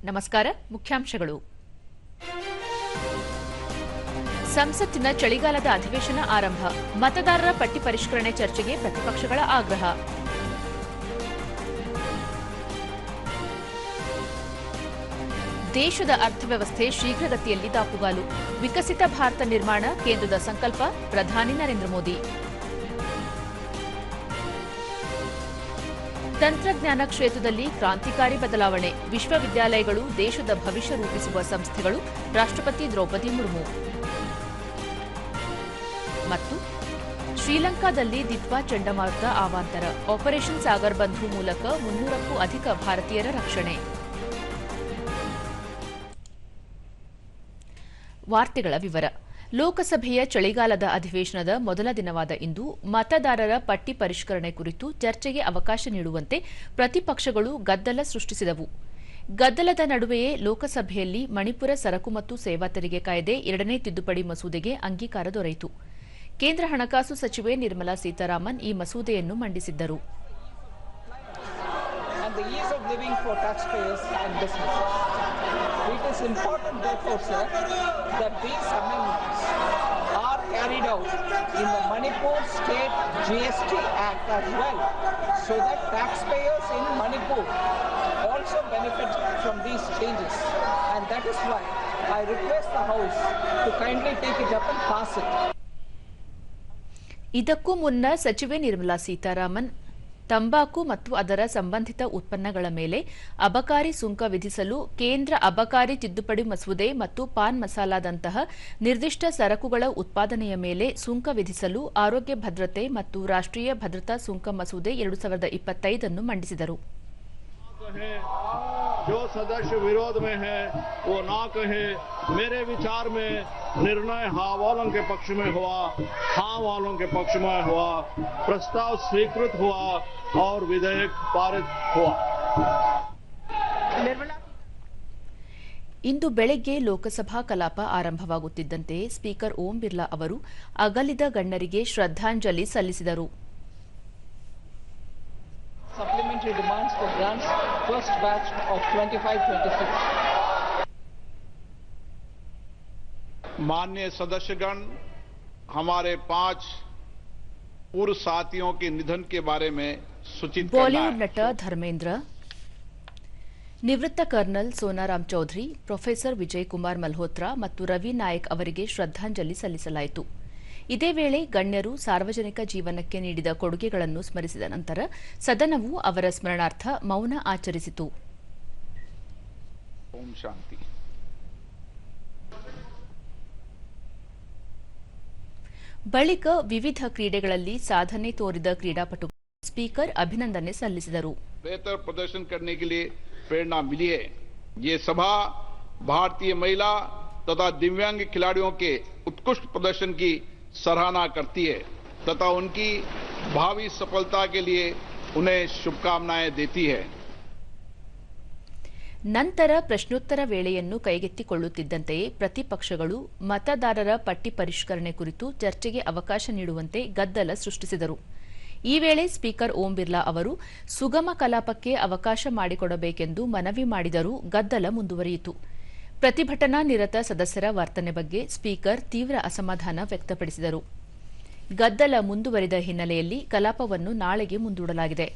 ನಮಸ್ಕಾರ. ಮುಖ್ಯಾಂಶಗಳು. ಸಂಸತ್ತಿನ ಚಳಿಗಾಲದ ಅಧಿವೇಶನ ಆರಂಭ. ಮತದಾರರ ಪಟ್ಟಿ ಪರಿಷ್ಕರಣೆ ಚರ್ಚೆಗೆ ಪ್ರತಿಪಕ್ಷಗಳ ಆಗ್ರಹ. ದೇಶದ ಅರ್ಥವ್ಯವಸ್ಥೆ ಶೀಘ್ರಗತಿಯಲ್ಲಿ ದಾಪುಗಾಲು. ವಿಕಸಿತ ಭಾರತ ನಿರ್ಮಾಣ ಕೇಂದ್ರದ ಸಂಕಲ್ಪ. ಪ್ರಧಾನಿ ನರೇಂದ್ರ ಮೋದಿ. ತಂತ್ರಜ್ಞಾನ ಕ್ಷೇತ್ರದಲ್ಲಿ ಕ್ರಾಂತಿಕಾರಿ ಬದಲಾವಣೆ. ವಿಶ್ವವಿದ್ಯಾಲಯಗಳು ದೇಶದ ಭವಿಷ್ಯ ರೂಪಿಸುವ ಸಂಸ್ಥೆಗಳು. ರಾಷ್ಟ್ರಪತಿ ದ್ರೌಪದಿ ಮುರ್ಮು. ಮತ್ತು ಶ್ರೀಲಂಕಾದಲ್ಲಿ ದಿತ್ವಾ ಚಂಡಮಾರುತ ಅವಾಂತರ. ಆಪರೇಷನ್ ಸಾಗರ್ ಬಂಧು ಮೂಲಕ 300ಕ್ಕೂ ಅಧಿಕ ಭಾರತೀಯರ ರಕ್ಷಣೆ. ವಾರ್ತೆಗಳ ವಿವರ. ಲೋಕಸಭೆಯ ಚಳಿಗಾಲದ ಅಧಿವೇಶನದ ಮೊದಲ ದಿನವಾದ ಇಂದು ಮತದಾರರ ಪಟ್ಟಿ ಪರಿಷ್ಕರಣೆ ಕುರಿತು ಚರ್ಚೆಗೆ ಅವಕಾಶ ನೀಡುವಂತೆ ಪ್ರತಿಪಕ್ಷಗಳು ಗದ್ದಲ ಸೃಷ್ಟಿಸಿದವು. ಗದ್ದಲದ ನಡುವೆಯೇ ಲೋಕಸಭೆಯಲ್ಲಿ ಮಣಿಪುರ ಸರಕು ಮತ್ತು ಸೇವಾ ತೆರಿಗೆ ಕಾಯ್ದೆ 2ನೇ ತಿದ್ದುಪಡಿ ಮಸೂದೆಗೆ ಅಂಗೀಕಾರ ದೊರೆಯಿತು. ಕೇಂದ್ರ ಹಣಕಾಸು ಸಚಿವೆ ನಿರ್ಮಲಾ ಸೀತಾರಾಮನ್ ಈ ಮಸೂದೆಯನ್ನು ಮಂಡಿಸಿದ್ದರು. It is important, therefore, sir, that these amendments are carried out in the Manipur State GST Act as well, so that taxpayers in Manipur also benefit from these changes. And that is why I request the House to kindly take it up and pass it. ಇದಕ್ಕೂ ಮುನ್ನ ಸಚಿವೆ ನಿರ್ಮಲಾ ಸೀತಾರಾಮನ್ ತಂಬಾಕು ಮತ್ತು ಅದರ ಸಂಬಂಧಿತ ಉತ್ಪನ್ನಗಳ ಮೇಲೆ ಅಬಕಾರಿ ಸುಂಕ ವಿಧಿಸಲು ಕೇಂದ್ರ ಅಬಕಾರಿ ತಿದ್ದುಪಡಿ ಮಸೂದೆ ಮತ್ತು ಪಾನ್ ಮಸಾಲಾದಂತಹ ನಿರ್ದಿಷ್ಟ ಸರಕುಗಳ ಉತ್ಪಾದನೆಯ ಮೇಲೆ ಸುಂಕ ವಿಧಿಸಲು ಆರೋಗ್ಯ ಭದ್ರತೆ ಮತ್ತು ರಾಷ್ಟ್ರೀಯ ಭದ್ರತಾ ಸುಂಕ ಮಸೂದೆ 2025 ಅನ್ನು ಮಂಡಿಸಿದರು. जो सदस्य विरोध में है वो ना कहे. मेरे विचार में निर्णय हाँ वालों के पक्ष में हुआ, हाँ वालों के पक्ष में हुआ. प्रस्ताव स्वीकृत हुआ और विधेयक पारित हुआ. ಇಂದು ಬೆಳಗ್ಗೆ ಲೋಕಸಭಾ ಕಲಾಪ ಆರಂಭವಾಗುತ್ತಿದ್ದಂತೆ ಸ್ಪೀಕರ್ ಓಂ ಬಿರ್ಲಾ ಅವರು ಅಗಲಿದ ಗಣ್ಯರಿಗೆ ಶ್ರದ್ಧಾಂಜಲಿ ಸಲ್ಲಿಸಿದರು. Supplementary demands for grants first batch of 25-26. माननीय सदस्यगण, हमारे 5 पूर्व साथियों के निधन के बारे में सूचित करना है. ಬಾಲಿವುಡ್ ನಟ ಧರ್ಮೇಂದ್ರ, ನಿವೃತ್ತ ಕರ್ನಲ್ ಸೋನಾರಾಮ್ ಚೌಧರಿ, ಪ್ರೊಫೆಸರ್ ವಿಜಯ್ ಕುಮಾರ್ ಮಲ್ಹೋತ್ರಾ ಮತ್ತು ರವಿ ನಾಯಕ್ ಅವರಿಗೆ ಶ್ರದ್ಧಾಂಜಲಿ ಸಲ್ಲಿಸಲಾಯಿತು. ಇದೇ ವೇಳೆ ಗಣ್ಯರು ಸಾರ್ವಜನಿಕ ಜೀವನಕ್ಕೆ ನೀಡಿದ ಕೊಡುಗೆಗಳನ್ನು ಸ್ಮರಿಸಿದ ನಂತರ ಸದನವು ಅವರ ಸ್ಮರಣಾರ್ಥ ಮೌನ ಆಚರಿಸಿತು. ಓಂ ಶಾಂತಿ. ಬಳಿಕ ವಿವಿಧ ಕ್ರೀಡೆಗಳಲ್ಲಿ ಸಾಧನೆ ತೋರಿದ ಕ್ರೀಡಾಪಟುಗಳು ಸ್ಪೀಕರ್ ಅಭಿನಂದನೆ ಸಲ್ಲಿಸಿದರು. बेहतर प्रदर्शन करने के लिए प्रेरणा मिली है. ये सभा भारतीय महिला तथा दिव्यांग खिलाड़ियों के उत्कृष्ट प्रदर्शन की सराहना करती है तथा उनकी भावी सफलता के लिए उन्हें शुभकामनाएं देती है. ನಂತರ ಪ್ರಶ್ನೋತ್ತರ ವೇಳೆಯನ್ನು ಕೈಗೆತ್ತಿಕೊಳ್ಳುತ್ತಿದ್ದಂತೆಯೇ ಪ್ರತಿಪಕ್ಷಗಳು ಮತದಾರರ ಪಟ್ಟಿ ಪರಿಷ್ಕರಣೆ ಕುರಿತು ಚರ್ಚೆಗೆ ಅವಕಾಶ ನೀಡುವಂತೆ ಗದ್ದಲ ಸೃಷ್ಟಿಸಿದರು. ಈ ವೇಳೆ ಸ್ಪೀಕರ್ ಓಂ ಬಿರ್ಲಾ ಅವರು ಸುಗಮ ಕಲಾಪಕ್ಕೆ ಅವಕಾಶ ಮಾಡಿಕೊಡಬೇಕೆಂದು ಮನವಿ ಮಾಡಿದರೂ ಗದ್ದಲ ಮುಂದುವರಿಯಿತು. ಪ್ರತಿಭಟನಾ ನಿರತ ಸದಸ್ಯರ ವರ್ತನೆ ಬಗ್ಗೆ ಸ್ಪೀಕರ್ ತೀವ್ರ ಅಸಮಾಧಾನ ವ್ಯಕ್ತಪಡಿಸಿದರು. ಗದ್ದಲ ಮುಂದುವರಿದ ಹಿನ್ನೆಲೆಯಲ್ಲಿ ಕಲಾಪವನ್ನು ನಾಳೆಗೆ ಮುಂದೂಡಲಾಗಿದೆ.